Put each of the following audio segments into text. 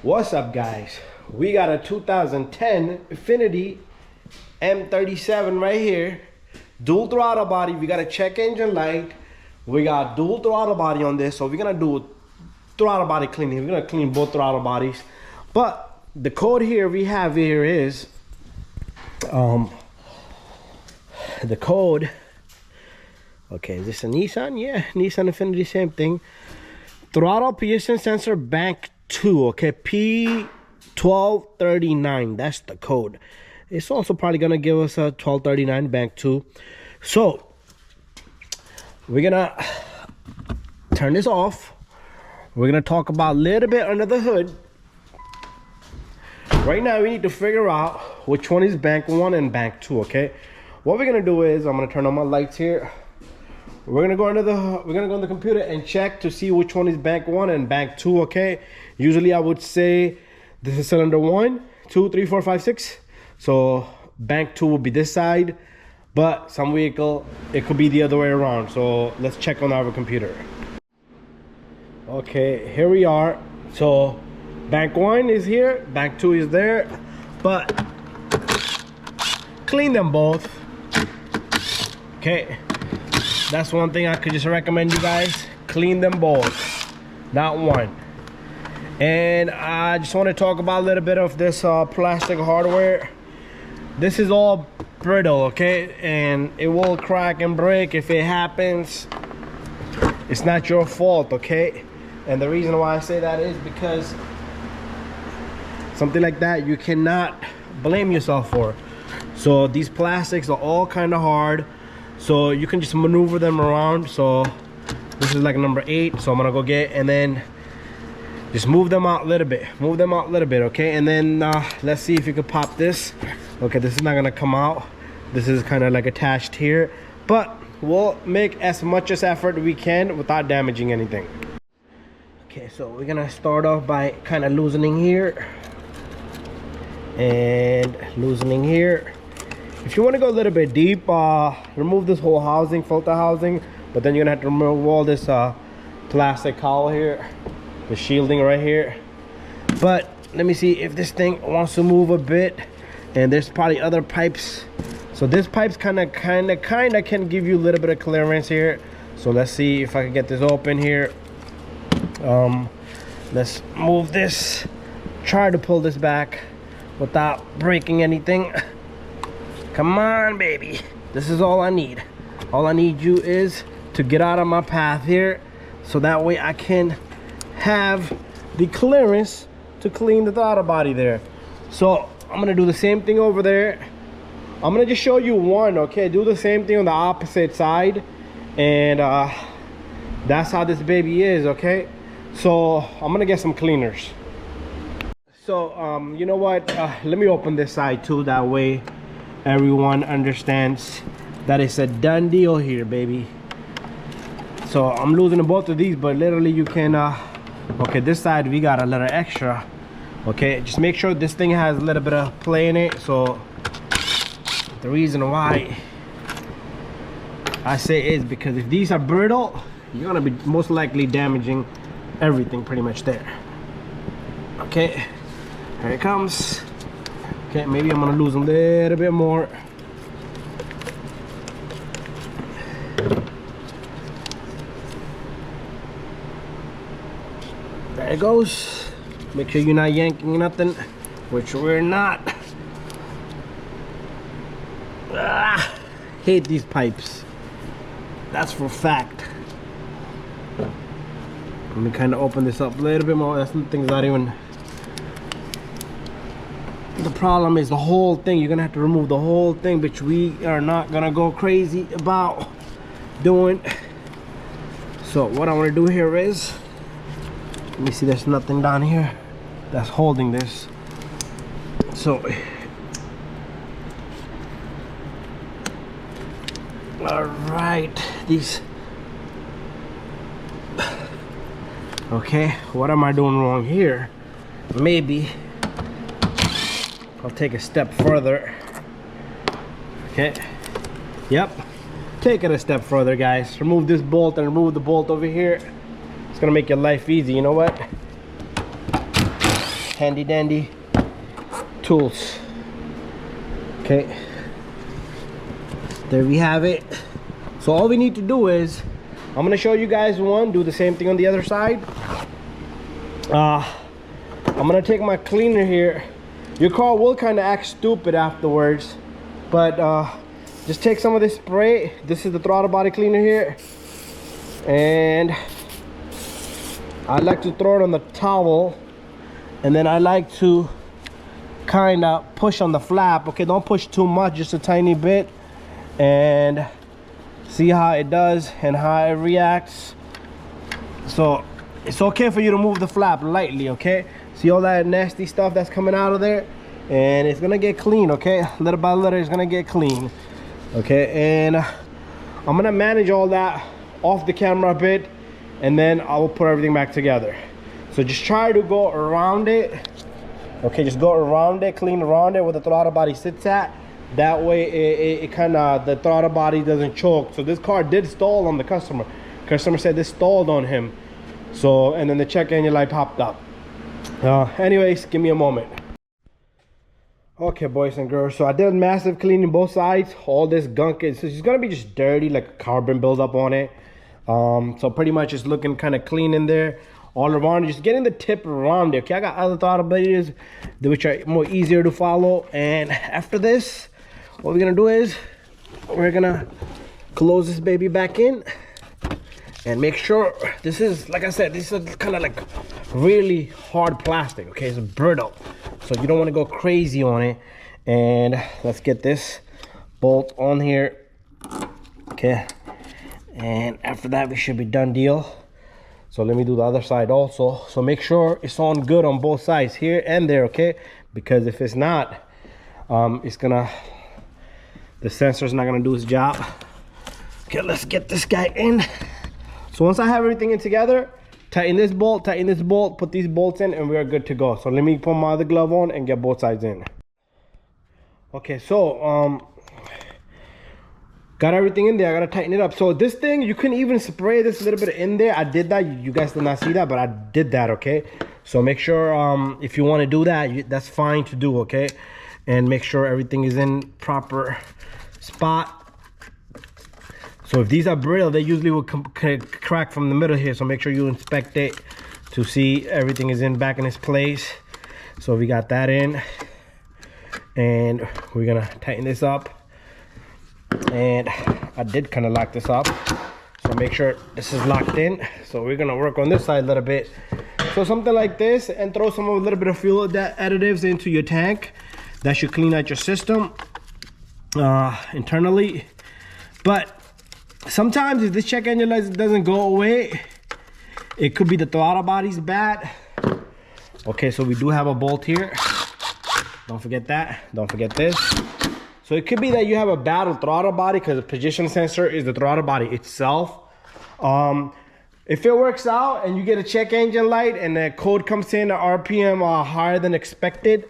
What's up, guys? We got a 2010 Infinite M37 right here. Dual throttle body. We got a check engine light. We got dual throttle body on this. So we're gonna do throttle body cleaning. We're gonna clean both throttle bodies. But the code here we have here is the code. Okay, is this a Nissan? Yeah, Nissan Infinity, same thing. Throttle position sensor bank 2, okay, P1239, that's the code. It's also probably gonna give us a 1239 bank 2. So we're gonna turn this off. We're gonna talk about a little bit under the hood. Right now we need to figure out which one is bank 1 and bank 2, okay? What we're gonna do is I'm gonna turn on my lights here. We're gonna go on the computer and check to see which one is bank 1 and bank 2, okay? Usually I would say this is cylinder 1, 2, 3, 4, 5, 6. So bank 2 will be this side, but some vehicle it could be the other way around. So let's check on our computer. Okay, here we are. So bank 1 is here, bank 2 is there, but clean them both. Okay. That's one thing I could just recommend you guys. Clean them both, not one. And I just want to talk about a little bit of this plastic hardware. This is all brittle, okay? And it will crack and break if it happens. It's not your fault, okay? And the reason why I say that is because something like that you cannot blame yourself for. So these plastics are all kind of hard. So you can just maneuver them around. So this is like number 8, so I'm gonna go get, and then just move them out a little bit, okay? And then let's see if you can pop this. Okay, this is not gonna come out. This is kind of like attached here, but we'll make as much as effort we can without damaging anything. Okay, so we're gonna start off by kind of loosening here and loosening here. If you want to go a little bit deep, remove this whole housing, filter housing, but then you're gonna have to remove all this plastic cowl here, the shielding right here. But let me see if this thing wants to move a bit. And there's probably other pipes. So this pipe's kind of can give you a little bit of clearance here. So let's see if I can get this open here. Let's move this. Try to pull this back without breaking anything. Come on, baby. This is all I need. All I need you is to get out of my path here, so that way I can have the clearance to clean the throttle body there. So I'm gonna do the same thing over there. I'm gonna just show you one, okay? Do the same thing on the opposite side, and that's how this baby is, okay? So I'm gonna get some cleaners. So you know what? Let me open this side too, that way everyone understands that it's a done deal here, baby. So I'm losing both of these, but literally you can okay, this side we got a little extra. Okay, just make sure this thing has a little bit of play in it. So the reason why I say is because if these are brittle, you're gonna be most likely damaging everything pretty much there. Okay, here it comes. Okay, maybe I'm gonna lose a little bit more. There it goes. Make sure you're not yanking nothing, which we're not. Hate these pipes. That's for a fact. Let me kind of open this up a little bit more. That thing's not even. The problem is the whole thing. You're gonna have to remove the whole thing, which we are not gonna go crazy about doing. So what I want to do here is, let me see, there's nothing down here that's holding this. So all right, these. Okay, what am I doing wrong here? Maybe I'll take a step further. Okay, yep, take it a step further, guys. Remove this bolt and remove the bolt over here. It's gonna make your life easy. You know what? handy dandy tools. Okay, there we have it. So all we need to do is, I'm gonna show you guys one, do the same thing on the other side. I'm gonna take my cleaner here. Your car will kind of act stupid afterwards, but just take some of this spray. This is the throttle body cleaner here, and I like to throw it on the towel, and then I like to kind of push on the flap. Okay, don't push too much, just a tiny bit, and see how it does and how it reacts. So it's okay for you to move the flap lightly, okay? See all that nasty stuff that's coming out of there, and it's gonna get clean, okay? Little by little, it's gonna get clean, okay? And I'm gonna manage all that off the camera a bit, and then I will put everything back together. So just try to go around it, okay? Just go around it, clean around it where the throttle body sits at. That way it kind of, the throttle body doesn't choke. So this car did stall on the customer. Customer said this stalled on him. So, and then the check engine light popped up. Anyways, give me a moment. Okay, boys and girls, so I did massive cleaning both sides. All this gunk is, it's gonna be just dirty, like carbon buildup on it. So pretty much it's looking kind of clean in there. All around, just getting the tip around it. Okay, I got other throttle bodies which are more easier to follow. And after this, what we're gonna do is we're gonna close this baby back in and make sure, this is, like I said, this is kind of like really hard plastic, okay? It's brittle, so you don't want to go crazy on it. And let's get this bolt on here, okay? And after that, we should be done deal. So let me do the other side also. So make sure it's on good on both sides, here and there, okay? Because if it's not, it's gonna, the sensor's not gonna do its job. Okay, let's get this guy in. So once I have everything in together, tighten this bolt, put these bolts in, and we're good to go. So let me put my other glove on and get both sides in. Okay, so got everything in there. I gotta tighten it up. So this thing, you can even spray this a little bit in there. I did that. You guys did not see that, but I did that, okay? So make sure if you want to do that, that's fine to do, okay? And make sure everything is in proper spot. So if these are brittle, they usually will crack from the middle here. So make sure you inspect it to see everything is back in its place. So we got that in, and we're gonna tighten this up. And I did kind of lock this up, so make sure this is locked in. So we're gonna work on this side a little bit. So something like this, and throw some of a little bit of fuel additives into your tank. That should clean out your system internally. But sometimes if this check engine light doesn't go away, it could be the throttle body's bad. Okay, so we do have a bolt here. Don't forget that. Don't forget this. So it could be that you have a bad throttle body because the position sensor is the throttle body itself. If it works out and you get a check engine light and the code comes in at RPM higher than expected,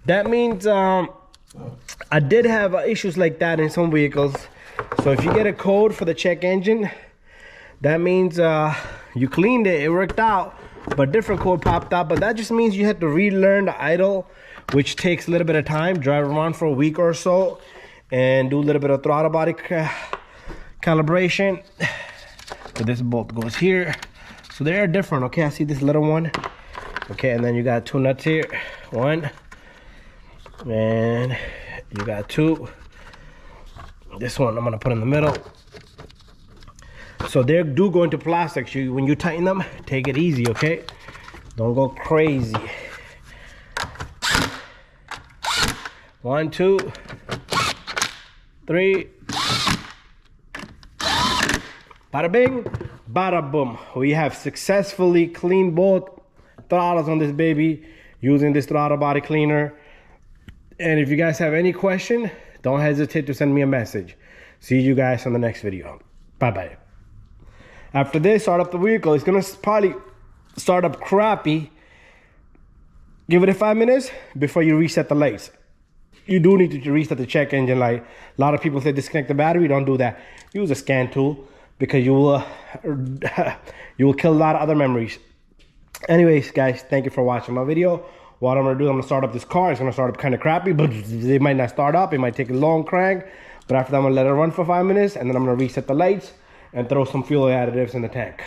that means I did have issues like that in some vehicles. So if you get a code for the check engine, that means you cleaned it, it worked out, but different code popped up. But that just means you have to relearn the idle, which takes a little bit of time. Drive around for a week or so and do a little bit of throttle body calibration. So this bolt goes here. So they are different, okay? I see this little one. Okay, and then you got two nuts here. One, and you got two. This one I'm gonna put in the middle. So they do go into plastic. So when you tighten them, take it easy, okay? Don't go crazy. 1, 2, 3. Bada bing, bada boom. We have successfully cleaned both throttles on this baby using this throttle body cleaner. And if you guys have any question, don't hesitate to send me a message. See you guys on the next video. Bye-bye. After this, start up the vehicle. It's gonna probably start up crappy. Give it 5 minutes before you reset the lights. You do need to reset the check engine light. A lot of people say disconnect the battery. Don't do that. Use a scan tool because you will kill a lot of other memories. Anyways, guys, thank you for watching my video. what I'm gonna do, I'm gonna start up this car. It's gonna start up kind of crappy, but it might not start up. It might take a long crank, but after that, I'm gonna let it run for 5 minutes, and then I'm gonna reset the lights and throw some fuel additives in the tank.